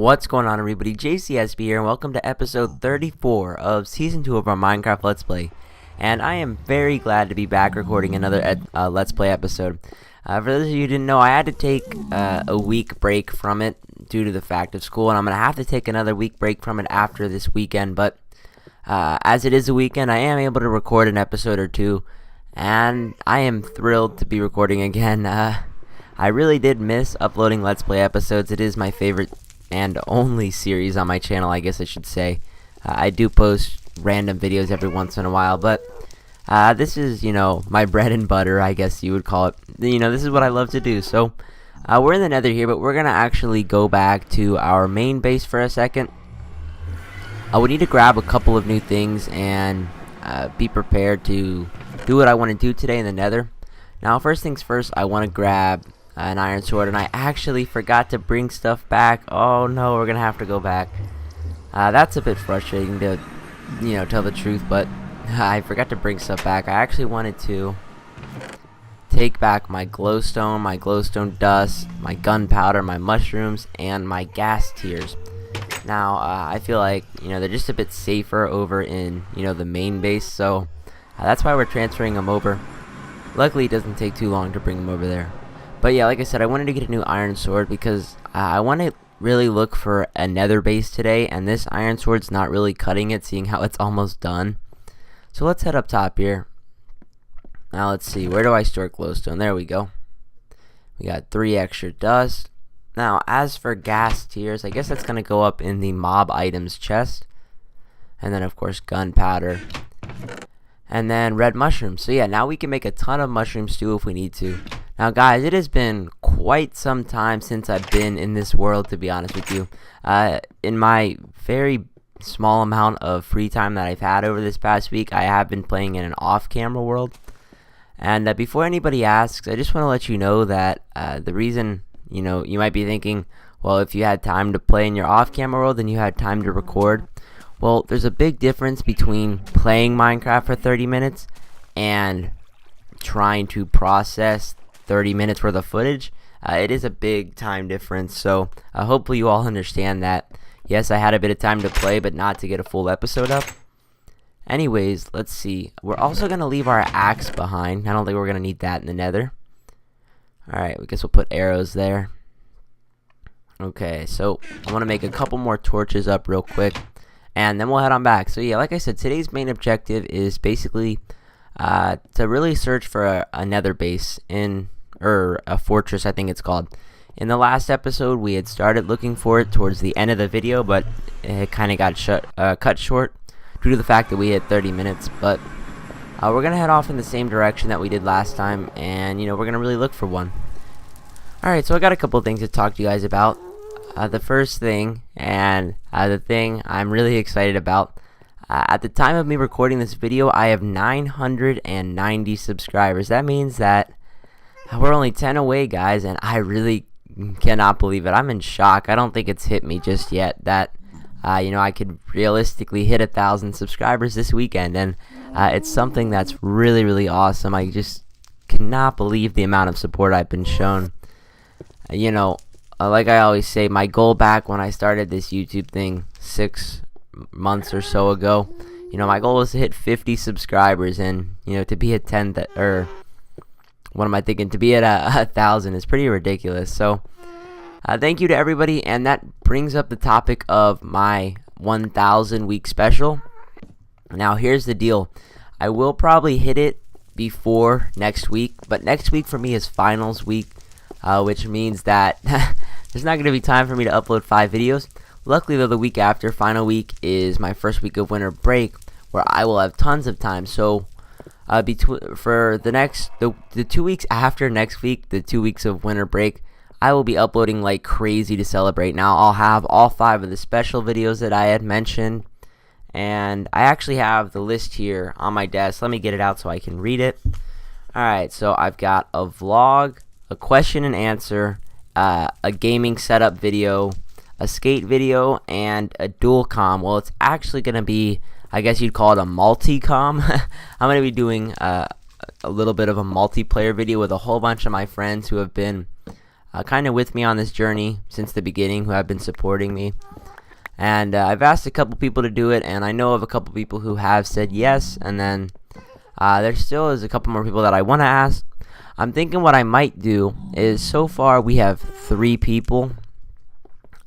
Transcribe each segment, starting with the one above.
What's going on, everybody? JCSB here, and welcome to episode 34 of season 2 of our Minecraft Let's Play. And I am very glad to be back recording another Let's Play episode. For those of you who didn't know, I had to take a week break from it due to the fact of school, and I'm going to have to take another week break from it after this weekend. But as it is a weekend, I am able to record an episode or two, and I am thrilled to be recording again. I really did miss uploading Let's Play episodes. It is my favorite and only series on my channel, I guess I should say. I do post random videos every once in a while, but this is, my bread and butter, I guess you would call it. This is what I love to do. So, we're in the Nether here, but we're going to actually go back to our main base for a second. We need to grab a couple of new things and be prepared to do what I want to do today in the Nether. Now, first things first, I want to grab an iron sword, and I actually forgot to bring stuff back. Oh no, we're gonna have to go back. That's a bit frustrating to, tell the truth, but I forgot to bring stuff back. I actually wanted to take back my glowstone dust, my gunpowder, my mushrooms, and my ghast tears. Now, I feel like, they're just a bit safer over in, the main base, so that's why we're transferring them over. Luckily, it doesn't take too long to bring them over there. But yeah, like I said, I wanted to get a new iron sword because I want to really look for a nether base today, and this iron sword's not really cutting it, seeing how it's almost done. So let's head up top here. Now let's see, where do I store glowstone? There we go. We got 3 extra dust. Now, as for ghast tears, I guess that's going to go up in the mob items chest. And then, of course, gunpowder. And then red mushrooms. So yeah, now we can make a ton of mushroom stew if we need to. Now guys, it has been quite some time since I've been in this world, to be honest with you. In my very small amount of free time that I've had over this past week, I have been playing in an off-camera world. And before anybody asks, I just want to let you know that the reason, you might be thinking, well, if you had time to play in your off-camera world, then you had time to record. Well, there's a big difference between playing Minecraft for 30 minutes and trying to process 30 minutes worth of footage. It is a big time difference, so hopefully you all understand that. Yes, I had a bit of time to play, but not to get a full episode up. Anyways, let's see. We're also going to leave our axe behind. I don't think we're going to need that in the Nether. Alright, I guess we'll put arrows there. Okay, so I want to make a couple more torches up real quick, and then we'll head on back. So yeah, like I said, today's main objective is basically to really search for a nether base or a fortress, I think it's called. In the last episode, we had started looking for it towards the end of the video, but it kind of got cut short due to the fact that we had 30 minutes. But we're going to head off in the same direction that we did last time, and, we're going to really look for one. Alright, so I got a couple of things to talk to you guys about. The first thing, and the thing I'm really excited about, at the time of me recording this video, I have 990 subscribers. That means that we're only 10 away, guys, and I really cannot believe it. I'm in shock. I don't think it's hit me just yet that, I could realistically hit 1,000 subscribers this weekend, and it's something that's really, really awesome. I just cannot believe the amount of support I've been shown. Like I always say, my goal back when I started this YouTube thing 6 months or so ago, my goal was to hit 50 subscribers, and to be at 10 or what am I thinking, to be at 1,000 is pretty ridiculous. So thank you to everybody, and that brings up the topic of my 1,000 week special. Now here's the deal, I will probably hit it before next week, but next week for me is finals week, which means that there's not going to be time for me to upload 5 videos. Luckily though, the week after final week is my first week of winter break, where I will have tons of time. So for the 2 weeks after next week, the 2 weeks of winter break, I will be uploading like crazy to celebrate. Now I'll have all 5 of the special videos that I had mentioned, and I actually have the list here on my desk. Let me get it out so I can read it. Alright, so I've got a vlog, a question and answer, a gaming setup video, a skate video, and a dual comm. Well, it's actually going to be, I guess you'd call it a multi-comm. I'm going to be doing a little bit of a multiplayer video with a whole bunch of my friends who have been kind of with me on this journey since the beginning, who have been supporting me. And I've asked a couple people to do it, and I know of a couple people who have said yes, and then there still is a couple more people that I want to ask. I'm thinking what I might do is, so far we have 3 people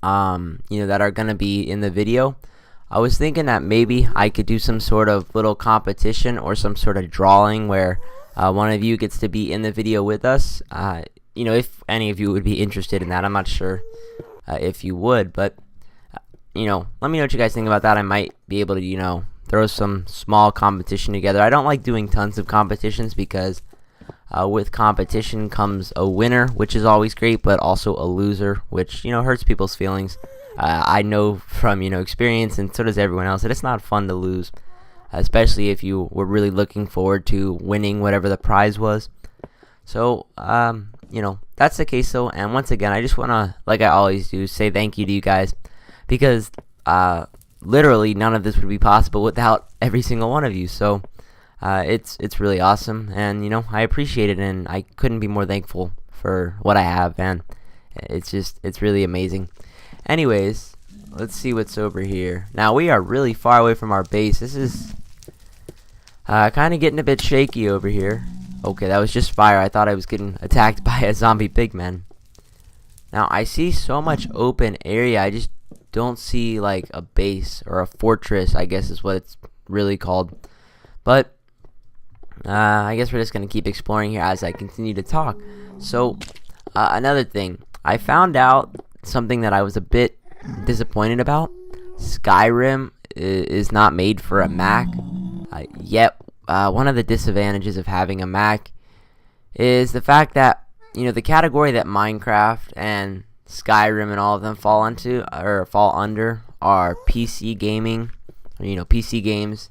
that are going to be in the video. I was thinking that maybe I could do some sort of little competition or some sort of drawing where one of you gets to be in the video with us. If any of you would be interested in that. I'm not sure if you would, but let me know what you guys think about that. I might be able to, throw some small competition together. I don't like doing tons of competitions because with competition comes a winner, which is always great, but also a loser, which, hurts people's feelings. I know from, experience, and so does everyone else, that it's not fun to lose, especially if you were really looking forward to winning whatever the prize was. So, that's the case though. And once again, I just want to, like I always do, say thank you to you guys, because literally none of this would be possible without every single one of you. So it's really awesome, and I appreciate it, and I couldn't be more thankful for what I have, and it's really amazing. Anyways, let's see what's over here. Now, we are really far away from our base. This is kind of getting a bit shaky over here. Okay, that was just fire. I thought I was getting attacked by a zombie pigman. Now, I see so much open area. I just don't see like a base or a fortress, I guess is what it's really called. But I guess we're just going to keep exploring here as I continue to talk. So, another thing. I found out something that I was a bit disappointed about. Skyrim is not made for a Mac. Yet, one of the disadvantages of having a Mac is the fact that, the category that Minecraft and Skyrim and all of them fall under are PC gaming, or, PC games.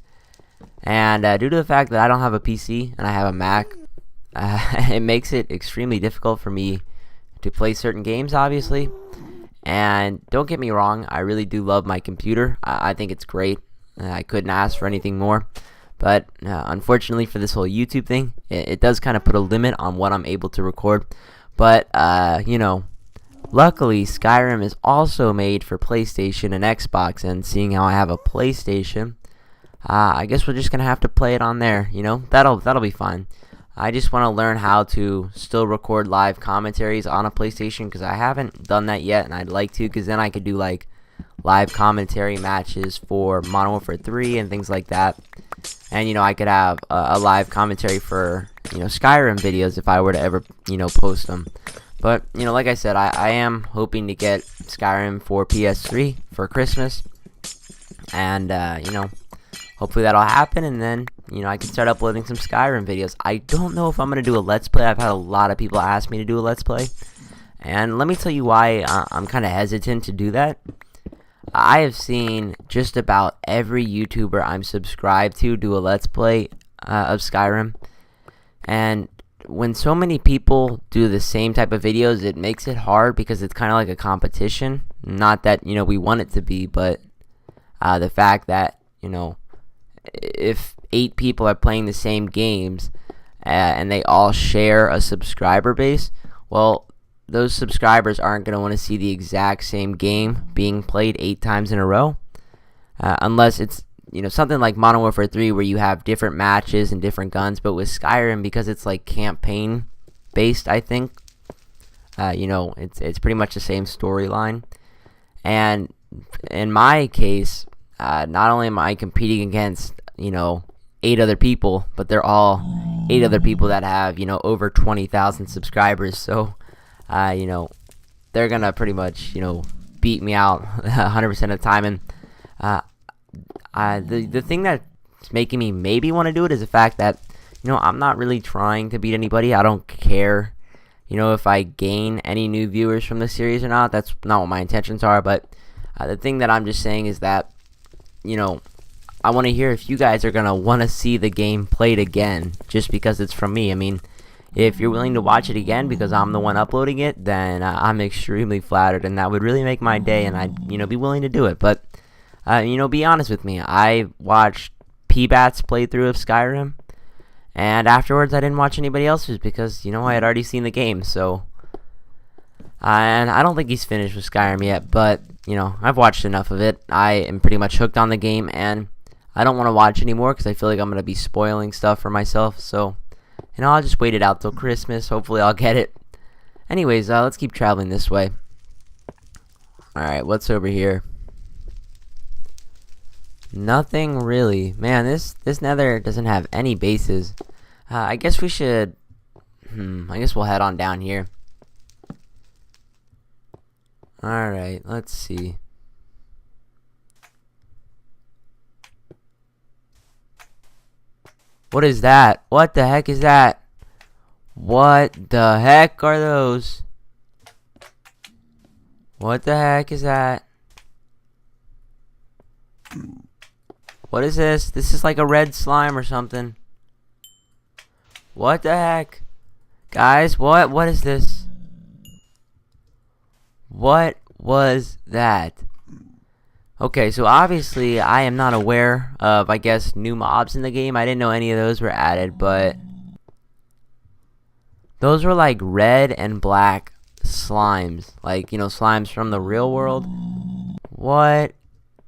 And due to the fact that I don't have a PC and I have a Mac, it makes it extremely difficult for me to play certain games, obviously. And don't get me wrong, I really do love my computer. I think it's great. I couldn't ask for anything more. But unfortunately for this whole YouTube thing, it does kind of put a limit on what I'm able to record. But, luckily Skyrim is also made for PlayStation and Xbox. And seeing how I have a PlayStation, I guess we're just going to have to play it on there. That'll be fine. I just want to learn how to still record live commentaries on a PlayStation, because I haven't done that yet, and I'd like to, because then I could do like live commentary matches for Modern Warfare 3 and things like that. And I could have a live commentary for Skyrim videos if I were to ever post them. But like I said, I am hoping to get Skyrim for PS3 for Christmas, and hopefully that'll happen, and then I can start uploading some Skyrim videos. I don't know if I'm going to do a Let's Play. I've had a lot of people ask me to do a Let's Play, and let me tell you why I'm kind of hesitant to do that. I have seen just about every YouTuber I'm subscribed to do a Let's Play of Skyrim, and when so many people do the same type of videos, it makes it hard, because it's kind of like a competition. Not that we want it to be, but the fact that if 8 people are playing the same games and they all share a subscriber base, well, those subscribers aren't going to want to see the exact same game being played 8 times in a row, unless it's something like Modern Warfare 3 where you have different matches and different guns. But with Skyrim, because it's like campaign based, I think it's pretty much the same storyline. And in my case, not only am I competing against 8 other people, but they're all 8 other people that have over 20,000 subscribers. So they're gonna pretty much beat me out 100% of the time. And the thing that's making me maybe want to do it is the fact that I'm not really trying to beat anybody. I don't care if I gain any new viewers from the series or not. That's not what my intentions are. But the thing that I'm just saying is that I want to hear if you guys are going to want to see the game played again, just because it's from me. I mean, if you're willing to watch it again because I'm the one uploading it, then I'm extremely flattered, and that would really make my day, and I'd be willing to do it. But be honest with me. I watched PBAT's playthrough of Skyrim, and afterwards I didn't watch anybody else's because I had already seen the game. So And I don't think he's finished with Skyrim yet, but, you know, I've watched enough of it. I am pretty much hooked on the game, and I don't want to watch anymore because I feel like I'm going to be spoiling stuff for myself. So, you know, I'll just wait it out till Christmas. Hopefully I'll get it. Anyways, let's keep traveling this way. Alright, what's over here? Nothing really. Man, this nether doesn't have any bases. I guess we should... I guess we'll head on down here. Alright, let's see. What is that? What the heck is that? What the heck are those? What the heck is that? What is this? This is like a red slime or something. What the heck? Guys, what is this? What was that? Okay, so obviously I am not aware of, I guess, new mobs in the game. I didn't know any of those were added, but those were like red and black slimes. Like, you know, slimes from the real world. What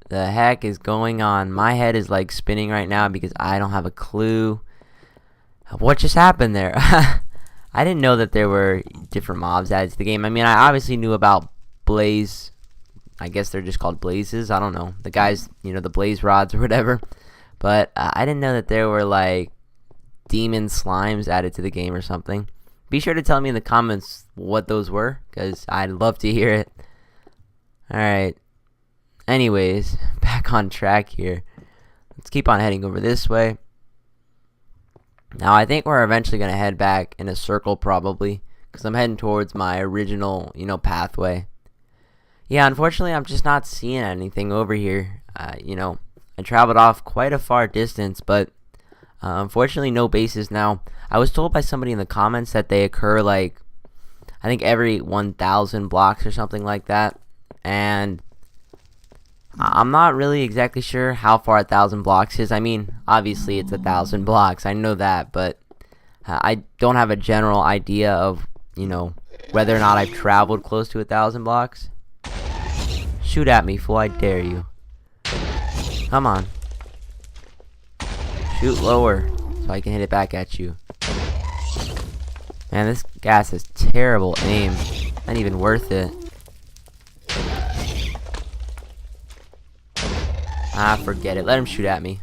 the heck is going on? My head is like spinning right now because I don't have a clue. What just happened there? I didn't know that there were different mobs added to the game. I mean, I obviously knew about blaze. I guess they're just called blazes. I don't know. The guys, you know, the blaze rods or whatever. But I didn't know that there were like demon slimes added to the game or something. Be sure to tell me in the comments what those were, because I'd love to hear it. Alright. Anyways, back on track here. Let's keep on heading over this way. Now, I think we're eventually going to head back in a circle probably, because I'm heading towards my original, you know, pathway. Yeah, unfortunately, I'm just not seeing anything over here. You know, I traveled off quite a far distance, but unfortunately, no bases. Now, I was told by somebody in the comments that they occur, like, I think every 1,000 blocks or something like that. And I'm not really exactly sure how far 1,000 blocks is. I mean, obviously, it's 1,000 blocks. I know that, but I don't have a general idea of, you know, whether or not I've traveled close to 1,000 blocks. Shoot at me, fool, I dare you. Come on. Shoot lower, so I can hit it back at you. Man, this gas has terrible aim. Not even worth it. Forget it. Let him shoot at me.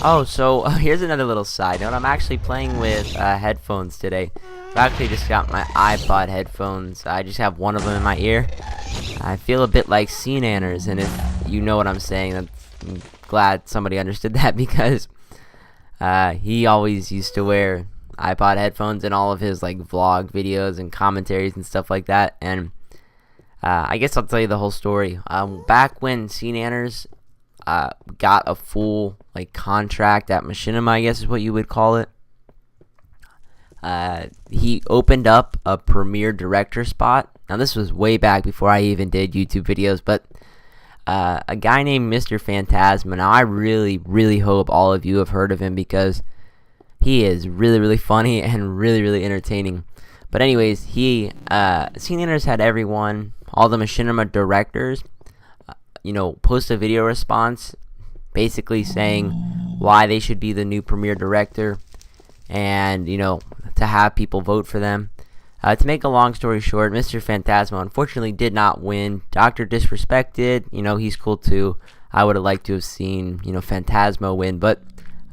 Oh, so here's another little side note. I'm actually playing with headphones today. I actually just got my iPod headphones. I just have one of them in my ear. I feel a bit like Nanners, and if you know what I'm saying, I'm glad somebody understood that, because he always used to wear iPod headphones in all of his like vlog videos and commentaries and stuff like that. And I guess I'll tell you the whole story. Back when Nanners got a full like contract at Machinima, I guess is what you would call it. He opened up a premiere director spot. Now, this was way back before I even did YouTube videos, but a guy named Mr. Phantasma. Now, I really hope all of you have heard of him, because he is really funny and really entertaining. But anyways, Nanners had everyone, all the Machinima directors, you know, post a video response basically saying why they should be the new premiere director, and, you know, to have people vote for them. To make a long story short, Mr. Phantasma unfortunately did not win. Dr. Disrespected, you know, he's cool too. I would have liked to have seen, you know, Phantasma win, but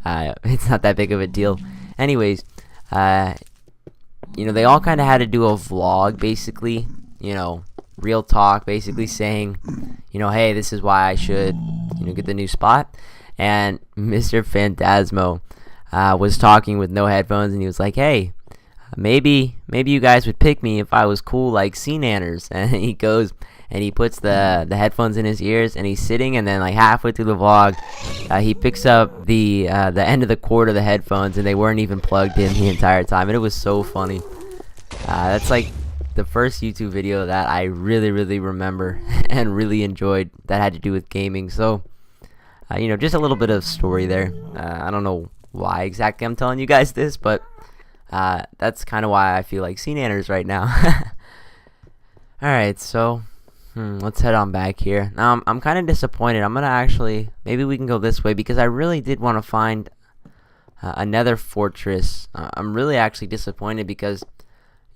it's not that big of a deal. Anyways, you know, they all kind of had to do a vlog, basically, you know, real talk, basically saying, you know, hey, this is why I should, you know, get the new spot. And Mr. Phantasmo was talking with no headphones, and he was like, hey, maybe you guys would pick me if I was cool like Nanners. And he goes and he puts the headphones in his ears, and he's sitting, and then like halfway through the vlog, he picks up the end of the cord of the headphones, and they weren't even plugged in the entire time, and it was so funny. That's like the first YouTube video that I really remember and really enjoyed that had to do with gaming. So you know, just a little bit of story there. I don't know why exactly I'm telling you guys this, but that's kind of why I feel like Nanners right now. Alright, so let's head on back here. Now I'm kind of disappointed. I'm gonna actually, maybe we can go this way because I really did want to find another fortress. I'm really actually disappointed because,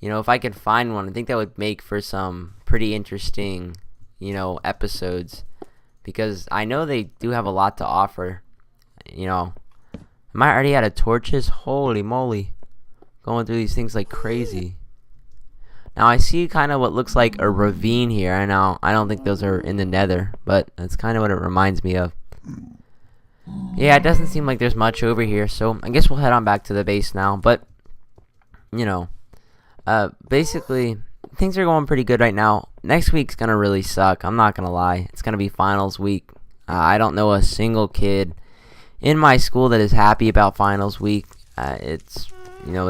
if I could find one, I think that would make for some pretty interesting, episodes. Because I know they do have a lot to offer. Am I already out of torches? Holy moly. Going through these things like crazy. Now I see kind of what looks like a ravine here. I know I don't think those are in the Nether, but that's kind of what it reminds me of. Yeah, it doesn't seem like there's much over here, so I guess we'll head on back to the base now. But basically things are going pretty good right now. Next week's gonna really suck. I'm not gonna lie. It's gonna be finals week. I don't know a single kid in my school that is happy about finals week. It's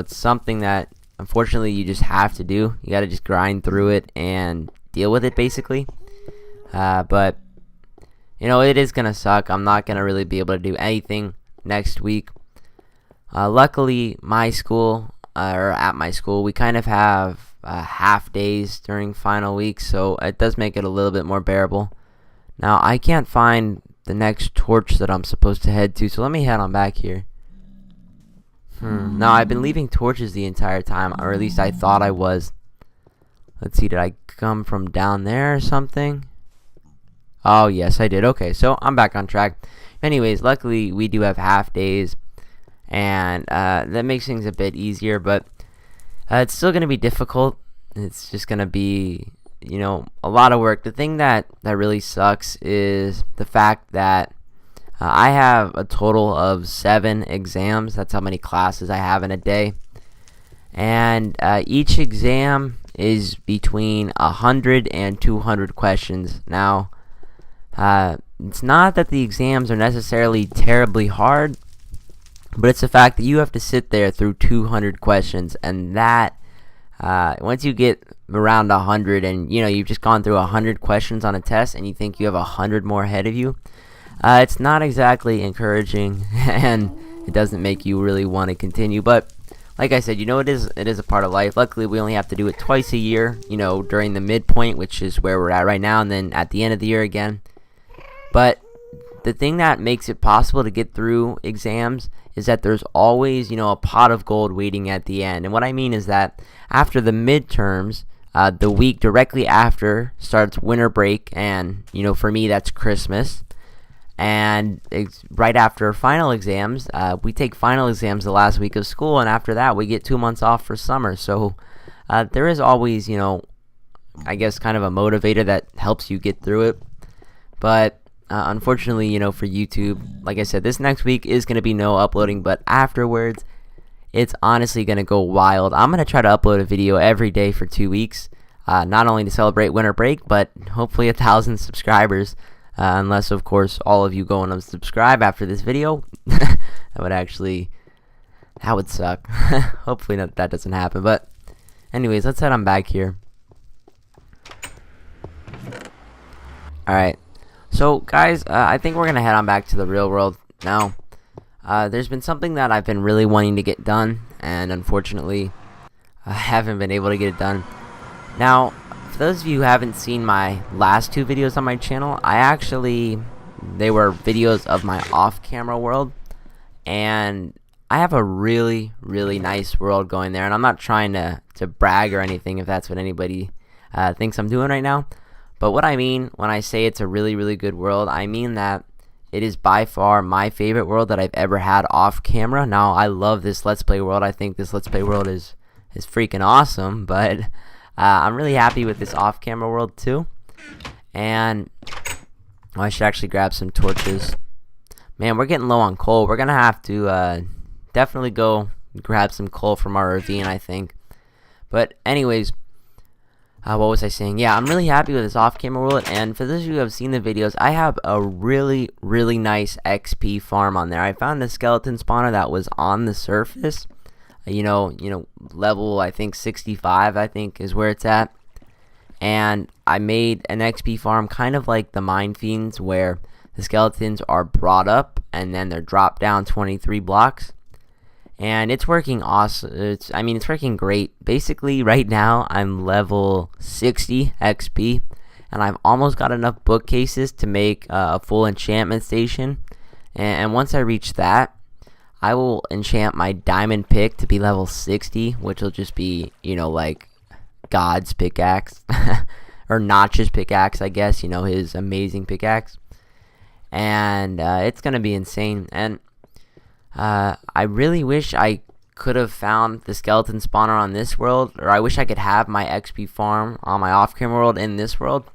something that unfortunately you just have to do. You gotta just grind through it and deal with it basically. But it is gonna suck. I'm not gonna really be able to do anything next week. Luckily, my school, or at my school, we kind of have half days during final week, so it does make it a little bit more bearable. Now, I can't find the next torch that I'm supposed to head to, so let me head on back here. Now, I've been leaving torches the entire time, or at least I thought I was. Let's see, did I come from down there or something? Oh, yes, I did. Okay, so I'm back on track. Anyways, luckily, we do have half days, and that makes things a bit easier, but it's still going to be difficult. It's just going to be, a lot of work. The thing that really sucks is the fact that I have a total of 7 exams. That's how many classes I have in a day. And each exam is between 100 and 200 questions. Now, it's not that the exams are necessarily terribly hard, but it's the fact that you have to sit there through 200 questions, and that once you get around 100 and you've just gone through 100 questions on a test and you think you have 100 more ahead of you, it's not exactly encouraging, and it doesn't make you really want to continue. But like I said, it is a part of life. Luckily, we only have to do it twice a year, during the midpoint, which is where we're at right now, and then at the end of the year again. But the thing that makes it possible to get through exams is that there's always, a pot of gold waiting at the end. And what I mean is that after the midterms, the week directly after starts winter break, and, for me, that's Christmas. And right after final exams, we take final exams the last week of school, and after that, we get 2 months off for summer. So there is always, I guess kind of a motivator that helps you get through it. But unfortunately, for YouTube, like I said, this next week is going to be no uploading, but afterwards, it's honestly going to go wild. I'm going to try to upload a video every day for 2 weeks, not only to celebrate winter break, but hopefully 1,000 subscribers, unless, of course, all of you go and unsubscribe after this video. that would suck. Hopefully that doesn't happen, but anyways, let's head on back here. Alright. So, guys, I think we're going to head on back to the real world now. There's been something that I've been really wanting to get done, and unfortunately, I haven't been able to get it done. Now, for those of you who haven't seen my last 2 videos on my channel, they were videos of my off-camera world, and I have a really, really nice world going there, and I'm not trying to brag or anything if that's what anybody thinks I'm doing right now. But what I mean when I say it's a really, really good world, I mean that it is by far my favorite world that I've ever had off camera. Now, I love this Let's Play world. I think this Let's Play world is freaking awesome, but I'm really happy with this off camera world too. And I should actually grab some torches. Man, we're getting low on coal. We're going to have to definitely go grab some coal from our ravine, I think. But anyways, what was I saying? Yeah, I'm really happy with this off-camera world, and for those of you who have seen the videos, I have a really, really nice XP farm on there. I found a skeleton spawner that was on the surface, level, I think, 65, I think, is where it's at, and I made an XP farm kind of like the Mine Fiends, where the skeletons are brought up, and then they're dropped down 23 blocks, and it's working awesome. It's working great. Basically, right now I'm level 60 XP, and I've almost got enough bookcases to make a full enchantment station. And once I reach that, I will enchant my diamond pick to be level 60, which will just be, like God's pickaxe. Or Notch's pickaxe, I guess, his amazing pickaxe. And it's going to be insane. And I really wish I could have found the skeleton spawner on this world, or I wish I could have my XP farm on my off-camera world in this world.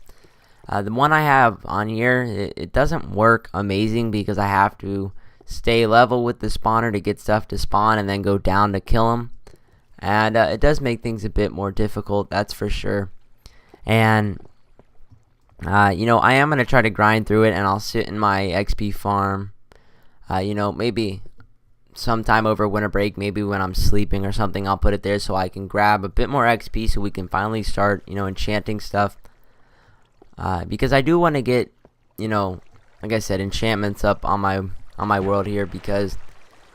The one I have on here, it doesn't work amazing because I have to stay level with the spawner to get stuff to spawn and then go down to kill them. And it does make things a bit more difficult, that's for sure. And I am going to try to grind through it, and I'll sit in my XP farm, maybe sometime over winter break, maybe when I'm sleeping or something, I'll put it there so I can grab a bit more XP so we can finally start, enchanting stuff. Because I do want to get, like I said, enchantments up on my world here, because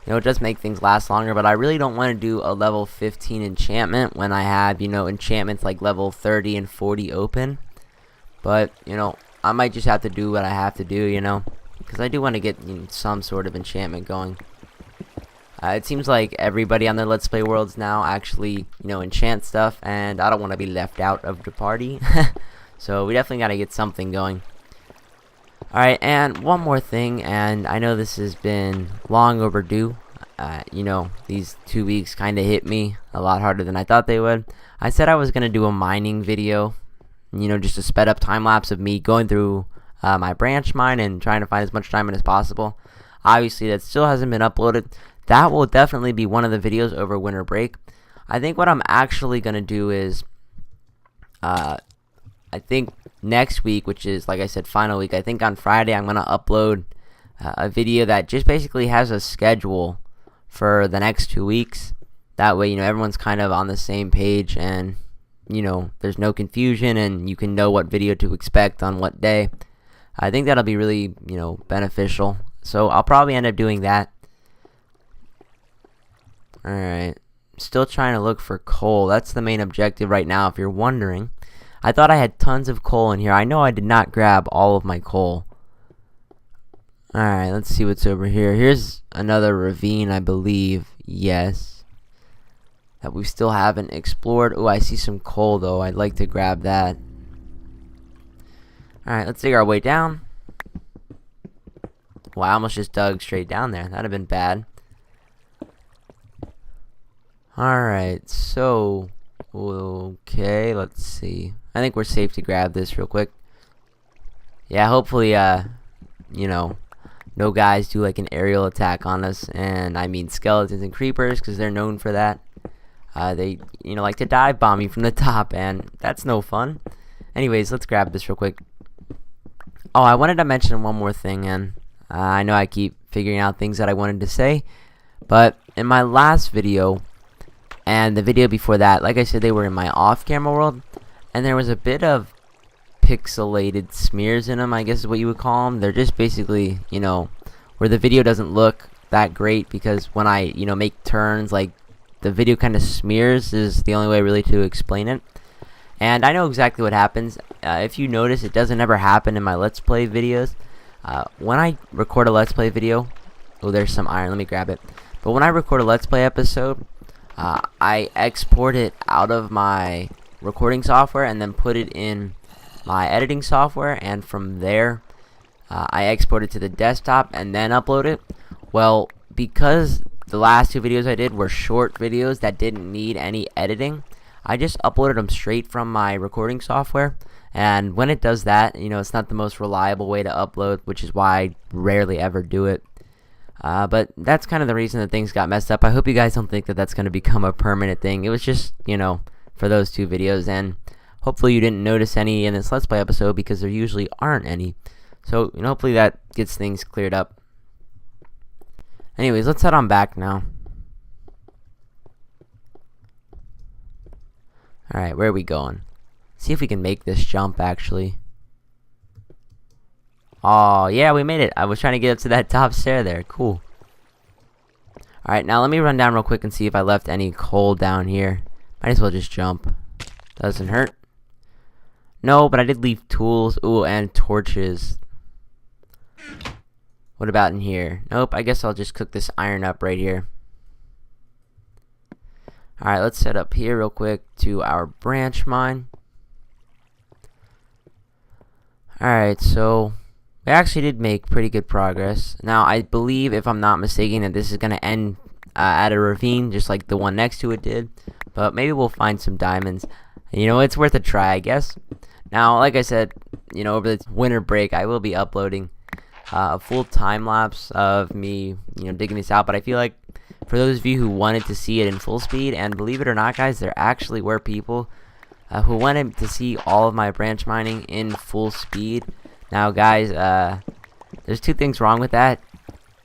it does make things last longer. But I really don't want to do a level 15 enchantment when I have, enchantments like level 30 and 40 open. But I might just have to do what I have to do, because I do want to get some sort of enchantment going. It seems like everybody on their Let's Play worlds now actually enchant stuff, and I don't want to be left out of the party. So we definitely got to get something going. Alright, and one more thing, and I know this has been long overdue. These 2 weeks kind of hit me a lot harder than I thought they would. I said I was going to do a mining video, just a sped up time lapse of me going through my branch mine and trying to find as much diamond as possible. Obviously, that still hasn't been uploaded. That will definitely be one of the videos over winter break. I think what I'm actually going to do is, I think next week, which is, like I said, final week, I think on Friday I'm going to upload a video that just basically has a schedule for the next 2 weeks. That way, everyone's kind of on the same page, and, there's no confusion, and you can know what video to expect on what day. I think that'll be really, beneficial. So I'll probably end up doing that. Alright. Still trying to look for coal. That's the main objective right now, if you're wondering. I thought I had tons of coal in here. I know I did not grab all of my coal. Alright, let's see what's over here. Here's another ravine, I believe. Yes. That we still haven't explored. Oh, I see some coal, though. I'd like to grab that. Alright, let's dig our way down. Wow, I almost just dug straight down there. That'd have been bad. Alright, so... okay, let's see. I think we're safe to grab this real quick. Yeah, hopefully, no guys do like an aerial attack on us. And I mean skeletons and creepers, because they're known for that. They, like to dive bomb you from the top, and that's no fun. Anyways, let's grab this real quick. Oh, I wanted to mention one more thing, and I know I keep figuring out things that I wanted to say. But in my last video, and the video before that, like I said, they were in my off-camera world, and there was a bit of pixelated smears in them, I guess is what you would call them. They're just basically, where the video doesn't look that great, because when I, make turns, like, the video kind of smears is the only way really to explain it. And I know exactly what happens. If you notice, it doesn't ever happen in my Let's Play videos. When I record a Let's Play video, oh, there's some iron, let me grab it. But when I record a Let's Play episode, I export it out of my recording software and then put it in my editing software, and from there I export it to the desktop and then upload it. Well, because the last 2 videos I did were short videos that didn't need any editing, I just uploaded them straight from my recording software. And when it does that, it's not the most reliable way to upload, which is why I rarely ever do it. But that's kind of the reason that things got messed up. I hope you guys don't think that that's going to become a permanent thing. It was just, for those 2 videos, and hopefully you didn't notice any in this Let's Play episode, because there usually aren't any. So, hopefully that gets things cleared up. Anyways, let's head on back now. Alright, where are we going? See if we can make this jump, actually. Oh, yeah, we made it. I was trying to get up to that top stair there. Cool. Alright, now let me run down real quick and see if I left any coal down here. Might as well just jump. Doesn't hurt. No, but I did leave tools. Ooh, and torches. What about in here? Nope, I guess I'll just cook this iron up right here. Alright, let's set up here real quick to our branch mine. Alright, so we actually did make pretty good progress. Now, I believe, if I'm not mistaken, that this is going to end at a ravine, just like the one next to it did. But maybe we'll find some diamonds. You know, it's worth a try, I guess. Now, like I said, you know, over the winter break, I will be uploading a full time lapse of me, you know, digging this out. But I feel like for those of you who wanted to see it in full speed, and believe it or not, guys, there actually were people who wanted to see all of my branch mining in full speed. Now, guys, there's two things wrong with that.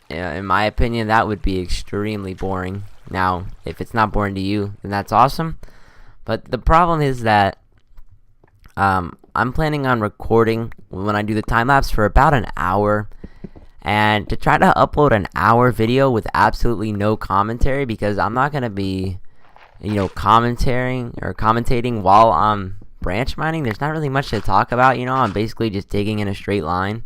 In my opinion, that would be extremely boring. Now, if it's not boring to you, then that's awesome. But the problem is that I'm planning on recording when I do the time lapse for about an hour, and to try to upload an hour video with absolutely no commentary, because I'm not gonna be, you know, commentating while I'm branch mining. There's not really much to talk about. You know, I'm basically just digging in a straight line,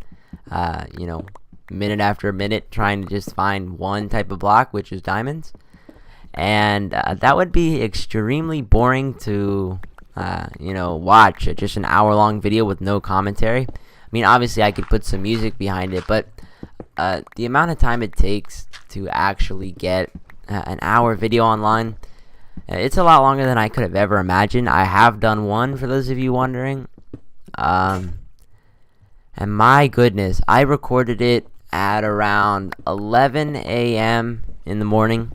you know, minute after minute, trying to just find one type of block, which is diamonds. And that would be extremely boring to you know, watch just an hour-long video with no commentary. I mean, obviously I could put some music behind it, but the amount of time it takes to actually get an hour video online, it's a lot longer than I could have ever imagined. I have done one, for those of you wondering, and my goodness, I recorded it at around 11 a.m. in the morning.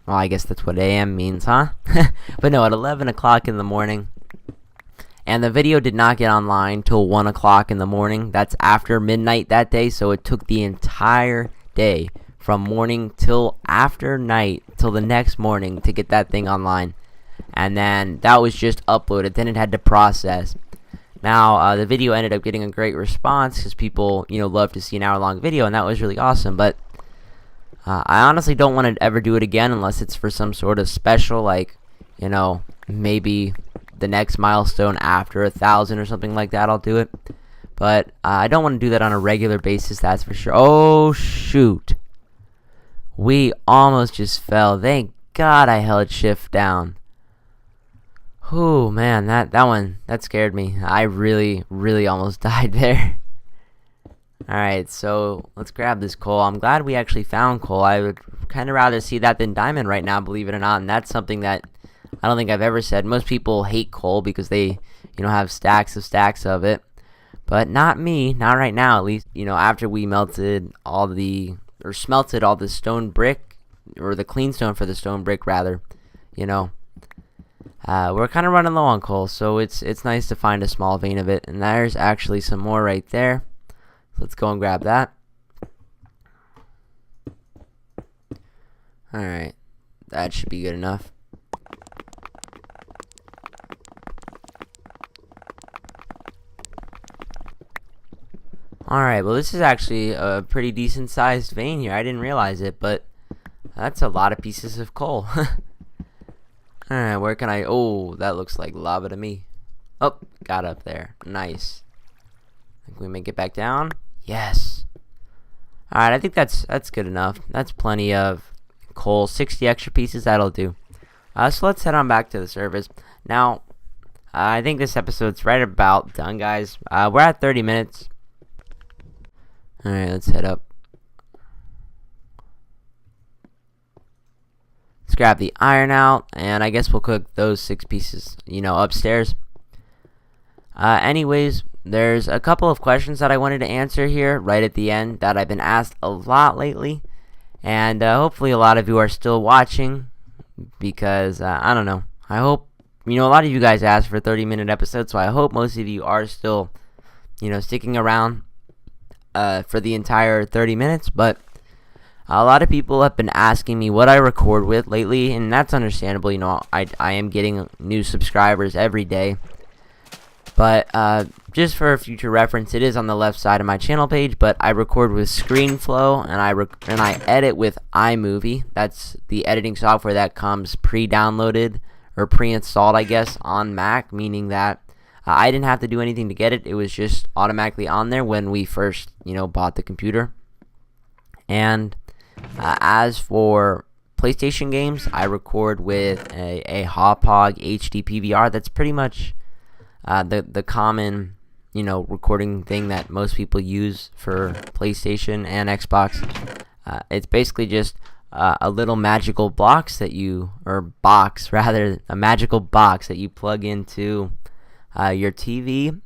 Well, I guess that's what AM means, huh? But no, at 11 o'clock in the morning. And the video did not get online till 1 o'clock in the morning. That's after midnight that day, so it took the entire day from morning till after night till the next morning to get that thing online. And then that was just uploaded. Then it had to process. Now, the video ended up getting a great response because people, you know, love to see an hour-long video, and that was really awesome. But I honestly don't want to ever do it again unless it's for some sort of special, like, you know, maybe the next milestone after 1,000 or something like that. I'll do it. But I don't want to do that on a regular basis, that's for sure. Oh, shoot. We almost just fell. Thank God I held shift down. Oh, man, that scared me. I really, really almost died there. Alright, so let's grab this coal. I'm glad we actually found coal. I would kind of rather see that than diamond right now, believe it or not. And that's something that I don't think I've ever said. Most people hate coal because they, you know, have stacks of it. But not me, not right now at least. You know, after we smelted all the stone brick, or the clean stone for the stone brick rather, you know, we're kind of running low on coal, so it's nice to find a small vein of it. And there's actually some more right there. Let's go and grab that. Alright, that should be good enough. Alright, well, this is actually a pretty decent sized vein here. I didn't realize it, but that's a lot of pieces of coal. Alright, where can I... Oh, that looks like lava to me. Oh, got up there. Nice. Think we make it back down? Yes. Alright, I think that's good enough. That's plenty of coal. 60 extra pieces, that'll do. So let's head on back to the surface. Now, I think this episode's right about done, guys. We're at 30 minutes. Alright, let's head up. Let's grab the iron out, and I guess we'll cook those 6 pieces, you know, upstairs. Anyways, there's a couple of questions that I wanted to answer here right at the end that I've been asked a lot lately, and hopefully a lot of you are still watching, because I don't know, I hope, you know, a lot of you guys asked for 30-minute episodes, so I hope most of you are still, you know, sticking around for the entire 30 minutes. But a lot of people have been asking me what I record with lately, and that's understandable. You know, I am getting new subscribers every day. But just for future reference, it is on the left side of my channel page, but I record with ScreenFlow, and I edit with iMovie. That's the editing software that comes pre-downloaded or pre-installed, I guess, on Mac, meaning that I didn't have to do anything to get it. It was just automatically on there when we first, bought the computer. And as for PlayStation games, I record with a Hauppauge HD PVR. That's pretty much the common, recording thing that most people use for PlayStation and Xbox. It's basically just a little magical box that you, or box rather, a magical box that you plug into your TV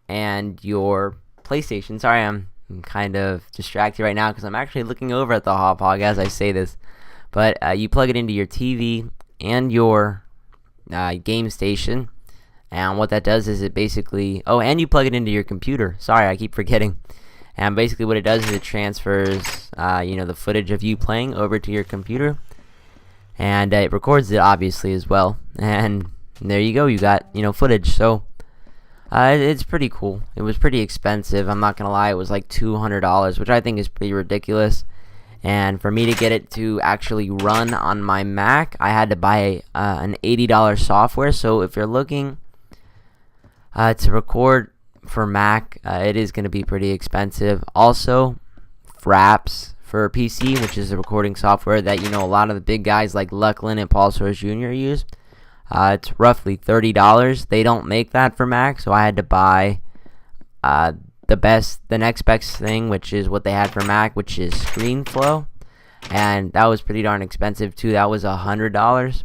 and your PlayStation. Sorry, I'm kind of distracted right now because I'm actually looking over at the Hauppauge as I say this. But you plug it into your TV and your game station. And what that does is it basically... Oh, and you plug it into your computer. Sorry, I keep forgetting. And basically what it does is it transfers, the footage of you playing over to your computer. And it records it, obviously, as well. And there you go. You got, footage. So it's pretty cool. It was pretty expensive. I'm not going to lie. It was like $200, which I think is pretty ridiculous. And for me to get it to actually run on my Mac, I had to buy an $80 software. So if you're looking to record for Mac, it is going to be pretty expensive. Also, Fraps for PC, which is a recording software that a lot of the big guys like Lucklin and Paul Soares Jr. use. It's roughly $30. They don't make that for Mac, so I had to buy the next best thing, which is what they had for Mac, which is ScreenFlow, and that was pretty darn expensive too. That was $100.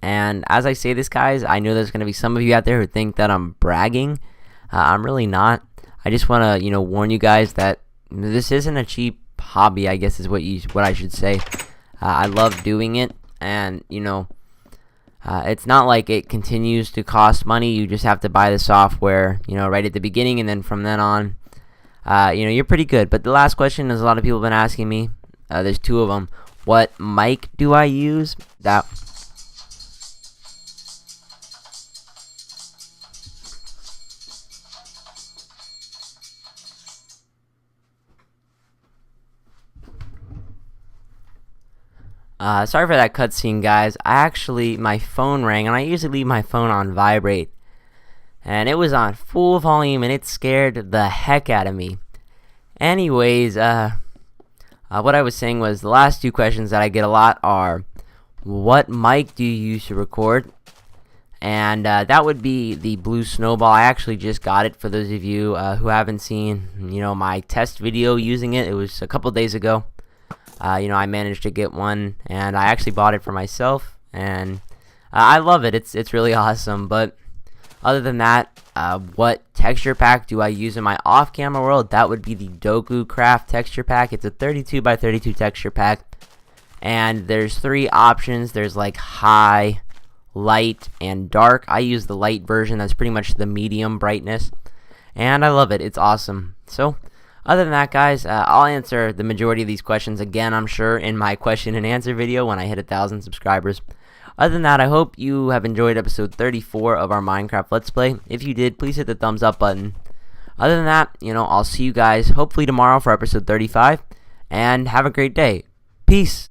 And as I say this, guys, I know there's going to be some of you out there who think that I'm bragging. I'm really not. I just want to, warn you guys that this isn't a cheap hobby, I guess is what I should say. I love doing it, and, it's not like it continues to cost money. You just have to buy the software, right at the beginning, and then from then on, you're pretty good. But the last question is a lot of people have been asking me. There's two of them. What mic do I use? Sorry for that cutscene, guys. My phone rang, and I usually leave my phone on vibrate. And it was on full volume, and it scared the heck out of me. Anyways, what I was saying was the last two questions that I get a lot are, what mic do you use to record? And that would be the Blue Snowball. I actually just got it for those of you who haven't seen, my test video using it. It was a couple days ago. I managed to get one, and I actually bought it for myself, and I love it. It's really awesome. But other than that, what texture pack do I use in my off-camera world? That would be the Doku Craft texture pack. It's a 32 by 32 texture pack, and there's three options. There's like high, light, and dark. I use the light version. That's pretty much the medium brightness, and I love it. It's awesome. So other than that, guys, I'll answer the majority of these questions again, I'm sure, in my question and answer video when I hit 1,000 subscribers. Other than that, I hope you have enjoyed episode 34 of our Minecraft Let's Play. If you did, please hit the thumbs up button. Other than that, I'll see you guys hopefully tomorrow for episode 35, and have a great day. Peace.